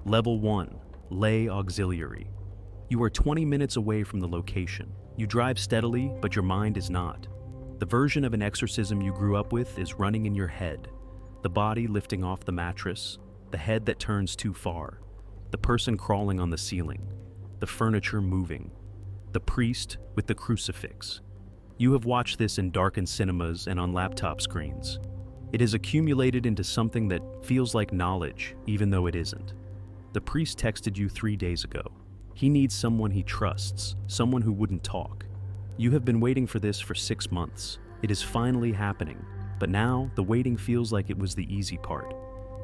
Level 1. Lay Auxiliary. You are 20 minutes away from the location. You drive steadily, but your mind is not. The version of an exorcism you grew up with is running in your head. The body lifting off the mattress, the head that turns too far, the person crawling on the ceiling, the furniture moving, the priest with the crucifix. You have watched this in darkened cinemas and on laptop screens. It has accumulated into something that feels like knowledge, even though it isn't. The priest texted you 3 days ago. He needs someone he trusts, someone who wouldn't talk. You have been waiting for this for 6 months. It is finally happening, but now the waiting feels like it was the easy part.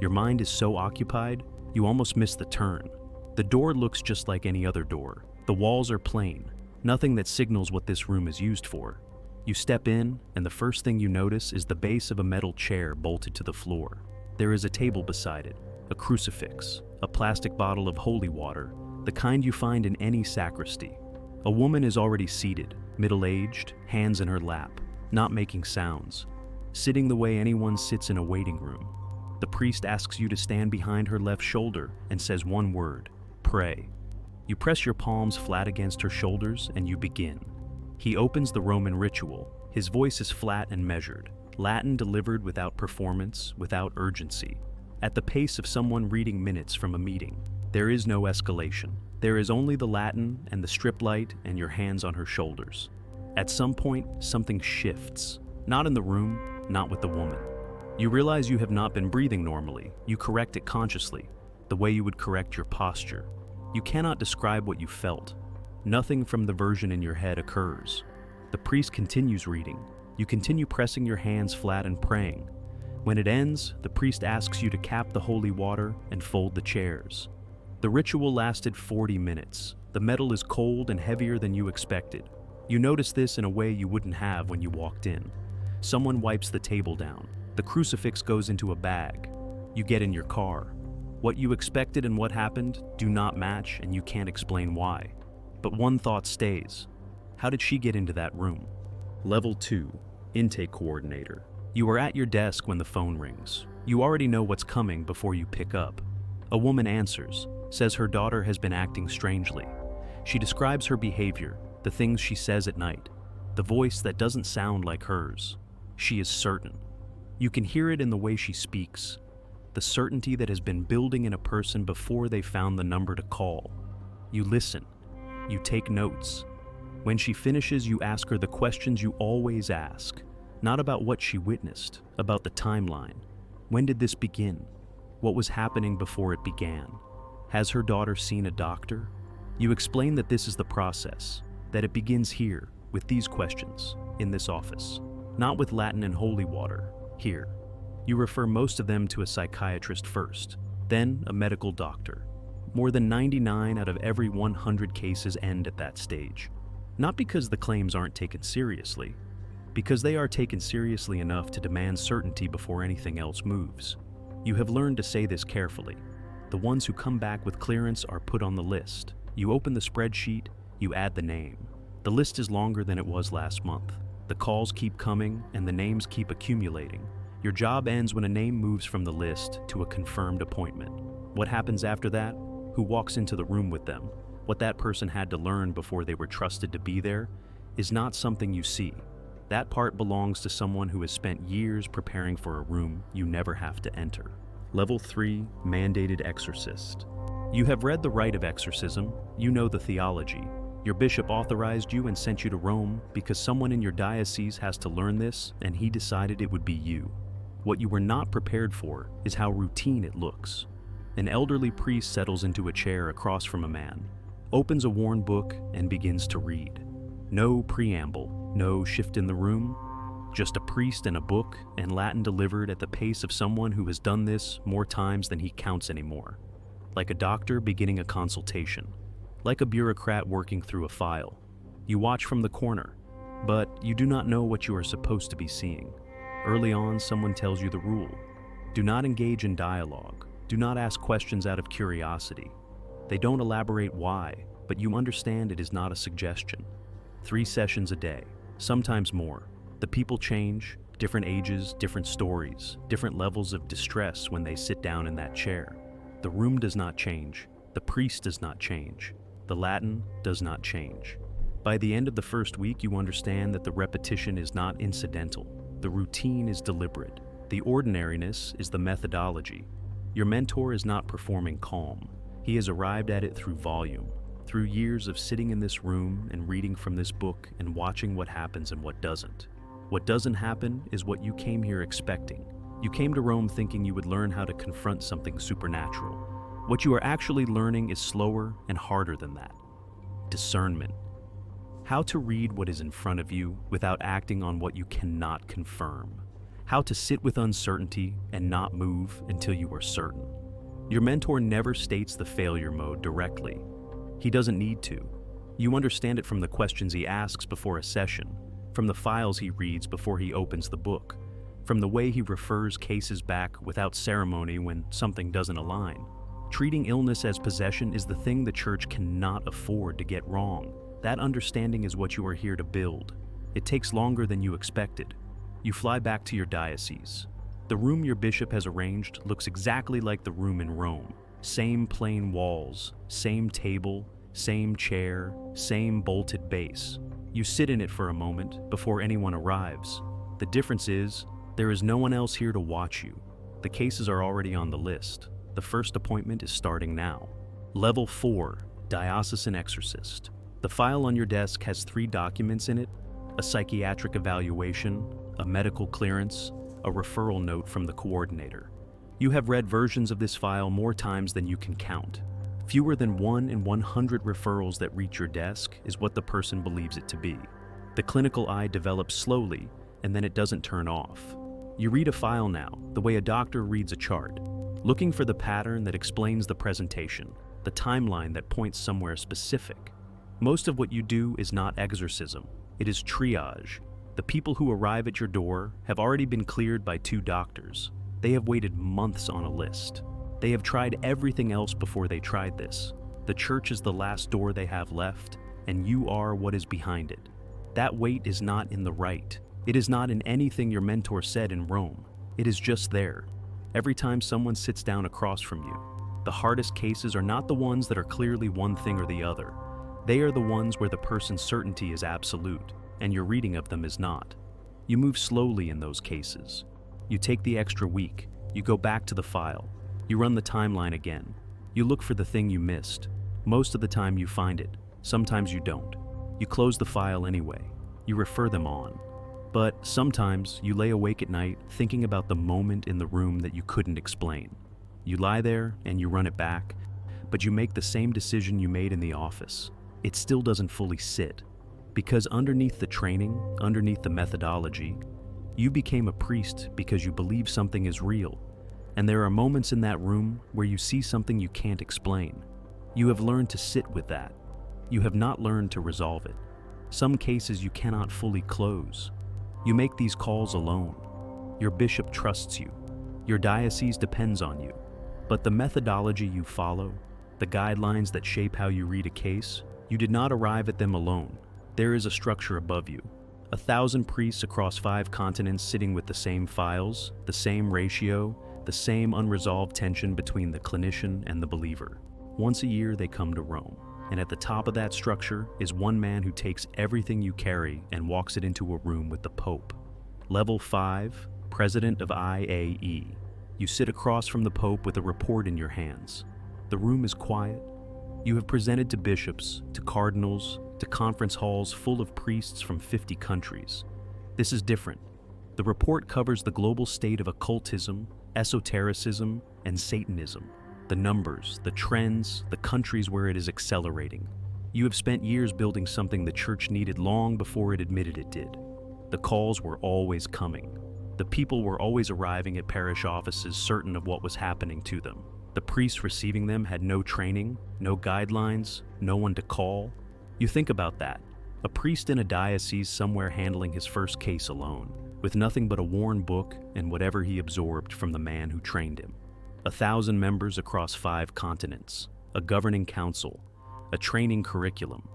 Your mind is so occupied, you almost miss the turn. The door looks just like any other door. The walls are plain, nothing that signals what this room is used for. You step in, and the first thing you notice is the base of a metal chair bolted to the floor. There is a table beside it, a crucifix, a plastic bottle of holy water, the kind you find in any sacristy. A woman is already seated, middle-aged, hands in her lap, not making sounds, sitting the way anyone sits in a waiting room. The priest asks you to stand behind her left shoulder and says one word: pray. You press your palms flat against her shoulders and you begin. He opens the Roman ritual. His voice is flat and measured, Latin delivered without performance, without urgency. At the pace of someone reading minutes from a meeting. There is no escalation. There is only the Latin and the strip light and your hands on her shoulders. At some point, something shifts. Not in the room, not with the woman. You realize you have not been breathing normally. You correct it consciously, the way you would correct your posture. You cannot describe what you felt. Nothing from the version in your head occurs. The priest continues reading. You continue pressing your hands flat and praying. When it ends, the priest asks you to cap the holy water and fold the chairs. The ritual lasted 40 minutes. The metal is cold and heavier than you expected. You notice this in a way you wouldn't have when you walked in. Someone wipes the table down. The crucifix goes into a bag. You get in your car. What you expected and what happened do not match, and you can't explain why. But one thought stays. How did she get into that room? Level 2. Intake Coordinator. You are at your desk when the phone rings. You already know what's coming before you pick up. A woman answers, says her daughter has been acting strangely. She describes her behavior, the things she says at night, the voice that doesn't sound like hers. She is certain. You can hear it in the way she speaks, the certainty that has been building in a person before they found the number to call. You listen. You take notes. When she finishes, you ask her the questions you always ask, not about what she witnessed, about the timeline. When did this begin? What was happening before it began? Has her daughter seen a doctor? You explain that this is the process, that it begins here, with these questions, in this office. Not with Latin and holy water, here. You refer most of them to a psychiatrist first, then a medical doctor. More than 99 out of every 100 cases end at that stage. Not because the claims aren't taken seriously, because they are taken seriously enough to demand certainty before anything else moves. You have learned to say this carefully. The ones who come back with clearance are put on the list. You open the spreadsheet, you add the name. The list is longer than it was last month. The calls keep coming and the names keep accumulating. Your job ends when a name moves from the list to a confirmed appointment. What happens after that? Who walks into the room with them? What that person had to learn before they were trusted to be there is not something you see. That part belongs to someone who has spent years preparing for a room you never have to enter. Level 3, Mandated Exorcist. You have read the rite of exorcism, you know the theology. Your bishop authorized you and sent you to Rome because someone in your diocese has to learn this, and he decided it would be you. What you were not prepared for is how routine it looks. An elderly priest settles into a chair across from a man, opens a worn book, and begins to read. No preamble, no shift in the room, just a priest and a book, and Latin delivered at the pace of someone who has done this more times than he counts anymore. Like a doctor beginning a consultation, like a bureaucrat working through a file. You watch from the corner, but you do not know what you are supposed to be seeing. Early on, someone tells you the rule. Do not engage in dialogue. Do not ask questions out of curiosity. They don't elaborate why, but you understand it is not a suggestion. 3 sessions a day, sometimes more. The people change, different ages, different stories, different levels of distress when they sit down in that chair. The room does not change. The priest does not change. The Latin does not change. By the end of the first week, you understand that the repetition is not incidental. The routine is deliberate. The ordinariness is the methodology. Your mentor is not performing calm. He has arrived at it through volume, through years of sitting in this room and reading from this book and watching what happens and what doesn't. What doesn't happen is what you came here expecting. You came to Rome thinking you would learn how to confront something supernatural. What you are actually learning is slower and harder than that. Discernment. How to read what is in front of you without acting on what you cannot confirm. How to sit with uncertainty and not move until you are certain. Your mentor never states the failure mode directly. He doesn't need to. You understand it from the questions he asks before a session, from the files he reads before he opens the book, from the way he refers cases back without ceremony when something doesn't align. Treating illness as possession is the thing the church cannot afford to get wrong. That understanding is what you are here to build. It takes longer than you expected. You fly back to your diocese. The room your bishop has arranged looks exactly like the room in Rome. Same plain walls, same table, same chair, same bolted base. You sit in it for a moment before anyone arrives. The difference is, there is no one else here to watch you. The cases are already on the list. The first appointment is starting now. Level 4, Diocesan Exorcist. The file on your desk has 3 documents in it: a psychiatric evaluation, a medical clearance, a referral note from the coordinator. You have read versions of this file more times than you can count. Fewer than 1 in 100 referrals that reach your desk is what the person believes it to be. The clinical eye develops slowly, and then it doesn't turn off. You read a file now, the way a doctor reads a chart, looking for the pattern that explains the presentation, the timeline that points somewhere specific. Most of what you do is not exorcism, it is triage. The people who arrive at your door have already been cleared by 2 doctors. They have waited months on a list. They have tried everything else before they tried this. The church is the last door they have left, and you are what is behind it. That wait is not in the right. It is not in anything your mentor said in Rome. It is just there. Every time someone sits down across from you, the hardest cases are not the ones that are clearly one thing or the other. They are the ones where the person's certainty is absolute, and your reading of them is not. You move slowly in those cases. You take the extra week. You go back to the file. You run the timeline again. You look for the thing you missed. Most of the time you find it. Sometimes you don't. You close the file anyway. You refer them on. But sometimes you lay awake at night thinking about the moment in the room that you couldn't explain. You lie there and you run it back, but you make the same decision you made in the office. It still doesn't fully sit. Because underneath the training, underneath the methodology, you became a priest because you believe something is real. And there are moments in that room where you see something you can't explain. You have learned to sit with that. You have not learned to resolve it. Some cases you cannot fully close. You make these calls alone. Your bishop trusts you. Your diocese depends on you. But the methodology you follow, the guidelines that shape how you read a case, you did not arrive at them alone. There is a structure above you. 1,000 priests across 5 continents sitting with the same files, the same ratio, the same unresolved tension between the clinician and the believer. Once a year they come to Rome, and at the top of that structure is one man who takes everything you carry and walks it into a room with the Pope. Level 5, President of IAE. You sit across from the Pope with a report in your hands. The room is quiet. You have presented to bishops, to cardinals, to conference halls full of priests from 50 countries. This is different. The report covers the global state of occultism, esotericism, and Satanism, the numbers, the trends, the countries where it is accelerating. You have spent years building something the church needed long before it admitted it did. The calls were always coming. The people were always arriving at parish offices certain of what was happening to them. The priests receiving them had no training, no guidelines, no one to call. You think about that. A priest in a diocese somewhere handling his first case alone, with nothing but a worn book and whatever he absorbed from the man who trained him. 1,000 members across 5 continents, a governing council, a training curriculum,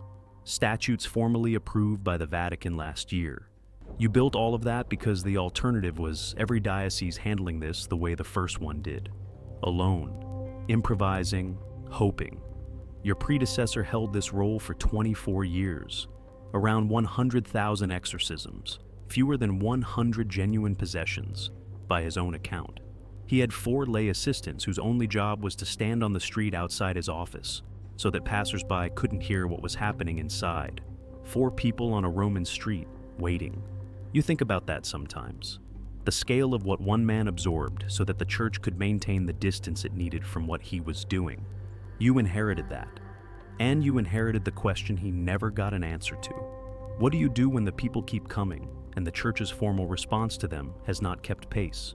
statutes formally approved by the Vatican last year. You built all of that because the alternative was every diocese handling this the way the first one did, alone. improvising, hoping. Your predecessor held this role for 24 years, around 100,000 exorcisms, fewer than 100 genuine possessions, by his own account. He had 4 lay assistants whose only job was to stand on the street outside his office, so that passersby couldn't hear what was happening inside. 4 people on a Roman street, waiting. You think about that sometimes. The scale of what one man absorbed so that the church could maintain the distance it needed from what he was doing. You inherited that. And you inherited the question he never got an answer to. What do you do when the people keep coming, and the church's formal response to them has not kept pace?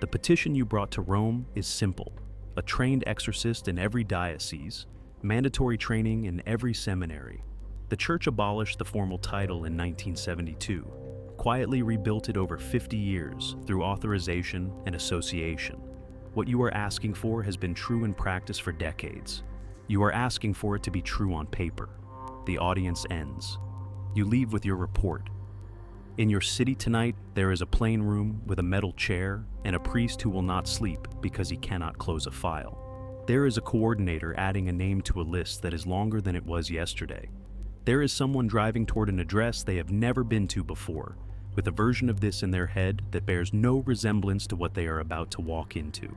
The petition you brought to Rome is simple. A trained exorcist in every diocese, mandatory training in every seminary. The church abolished the formal title in 1972, quietly rebuilt it over 50 years through authorization and association. What you are asking for has been true in practice for decades. You are asking for it to be true on paper. The audience ends. You leave with your report. In your city tonight, there is a plain room with a metal chair and a priest who will not sleep because he cannot close a file. There is a coordinator adding a name to a list that is longer than it was yesterday. There is someone driving toward an address they have never been to before, with a version of this in their head that bears no resemblance to what they are about to walk into.